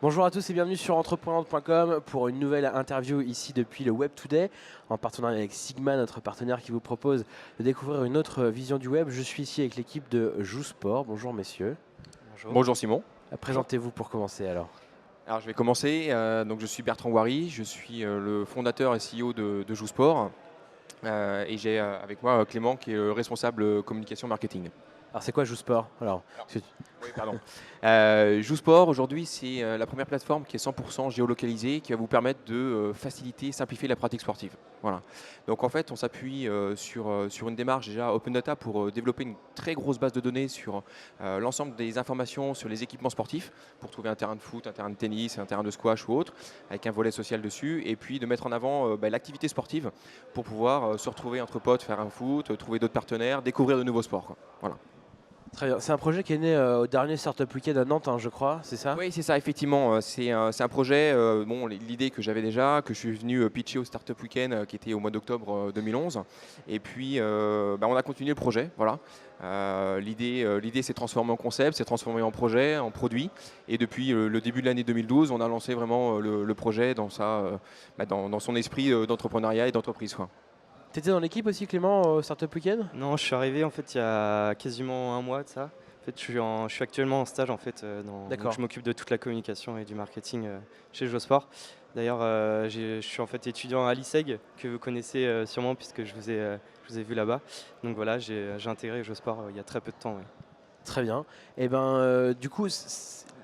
Bonjour à tous et bienvenue sur entreprenante.com pour une nouvelle interview ici depuis le Web Today en partenariat avec Sigma, notre partenaire qui vous propose de découvrir une autre vision du web. Je suis ici avec l'équipe de Jousport. Bonjour messieurs. Bonjour. Bonjour Simon. Présentez-vous pour commencer alors. Alors je vais commencer. Donc je suis Bertrand Wary, je suis le fondateur et CEO de Jousport. Et j'ai avec moi Clément qui est le responsable communication marketing. Alors c'est quoi Jousport alors? Oui, pardon. Jousport aujourd'hui c'est la première plateforme qui est 100% géolocalisée qui va vous permettre de faciliter, simplifier la pratique sportive. Voilà. Donc en fait on s'appuie sur une démarche déjà Open Data pour développer une très grosse base de données sur l'ensemble des informations sur les équipements sportifs pour trouver un terrain de foot, un terrain de tennis, un terrain de squash ou autre avec un volet social dessus et puis de mettre en avant l'activité sportive pour pouvoir se retrouver entre potes, faire un foot, trouver d'autres partenaires, découvrir de nouveaux sports, quoi. Voilà. Très bien. C'est un projet qui est né au dernier Startup Weekend à Nantes, je crois, c'est ça? Oui, c'est ça, effectivement. C'est un projet, l'idée que j'avais déjà, que je suis venu pitcher au Startup Weekend qui était au mois d'octobre 2011. Et puis, on a continué le projet. Voilà. L'idée s'est transformée en concept, s'est transformée en projet, en produit. Et depuis le début de l'année 2012, on a lancé vraiment le projet dans son esprit d'entrepreneuriat et d'entreprise, quoi. Tu étais dans l'équipe aussi Clément au Startup Weekend? Non, je suis arrivé en fait il y a quasiment un mois de ça. En fait, je suis actuellement en stage en fait. Donc je m'occupe de toute la communication et du marketing chez Jousport. D'ailleurs, je suis en fait étudiant à l'ISEG que vous connaissez sûrement puisque je vous ai vu là-bas. Donc voilà, j'ai intégré Jousport il y a très peu de temps. Ouais. Très bien. Et du coup,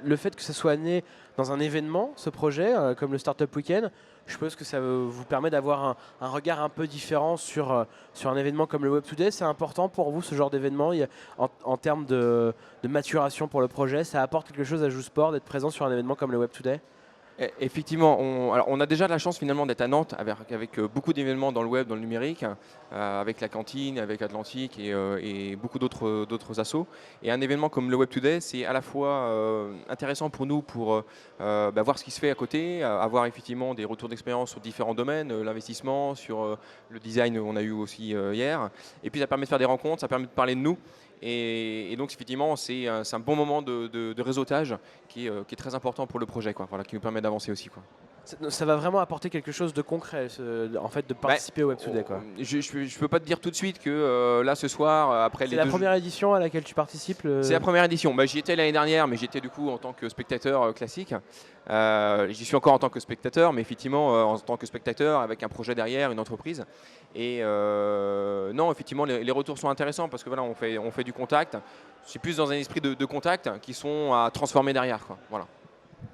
le fait que ce soit né dans un événement, ce projet, comme le Startup Weekend, je suppose que ça vous permet d'avoir un regard un peu différent sur un événement comme le Web Today. C'est important pour vous ce genre d'événement en termes de maturation pour le projet? Ça apporte quelque chose à Jousport d'être présent sur un événement comme le Web Today? Effectivement, on a déjà la chance finalement d'être à Nantes avec beaucoup d'événements dans le web, dans le numérique, avec la cantine, avec Atlantique et beaucoup d'autres assos. Et un événement comme le Web Today, c'est à la fois intéressant pour nous pour voir ce qui se fait à côté, avoir effectivement des retours d'expérience sur différents domaines, l'investissement, sur le design on a eu aussi hier. Et puis ça permet de faire des rencontres, ça permet de parler de nous. Et donc effectivement, c'est un bon moment de réseautage qui est très important pour le projet, quoi. Voilà, qui nous permet d'avancer aussi, quoi. Ça va vraiment apporter quelque chose de concret, en fait, de participer au Web Today, quoi. Je peux pas te dire tout de suite que là ce soir, après les C'est la première édition à laquelle tu participes C'est la première édition. J'y étais l'année dernière, mais j'étais du coup en tant que spectateur classique. J'y suis encore en tant que spectateur, mais effectivement en tant que spectateur avec un projet derrière, une entreprise. Et non, effectivement, les retours sont intéressants parce que voilà, on fait du contact. C'est plus dans un esprit de contact qui sont à transformer derrière, quoi. Voilà.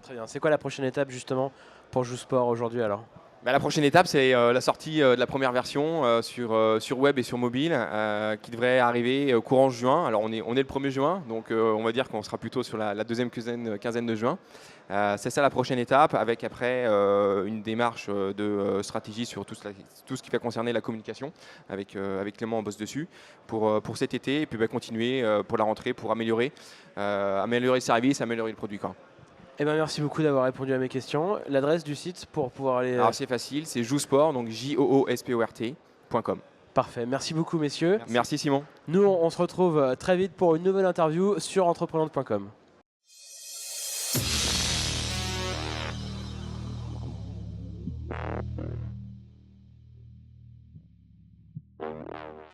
Très bien. C'est quoi la prochaine étape justement pour Jousport aujourd'hui alors? La prochaine étape, c'est la sortie de la première version sur web et sur mobile qui devrait arriver courant juin. Alors on est le 1er juin, donc on va dire qu'on sera plutôt sur la deuxième quinzaine de juin. C'est ça la prochaine étape, avec après une démarche de stratégie sur tout ce qui va concerner la communication, avec Clément on bosse dessus, pour cet été, et puis continuer pour la rentrée, pour améliorer le service, améliorer le produit, quoi. Merci beaucoup d'avoir répondu à mes questions. L'adresse du site pour pouvoir aller... Alors c'est facile, c'est Jousport, donc JOOSPORT.com. Parfait, merci beaucoup messieurs. Merci Simon. Nous on se retrouve très vite pour une nouvelle interview sur entreprenante.com.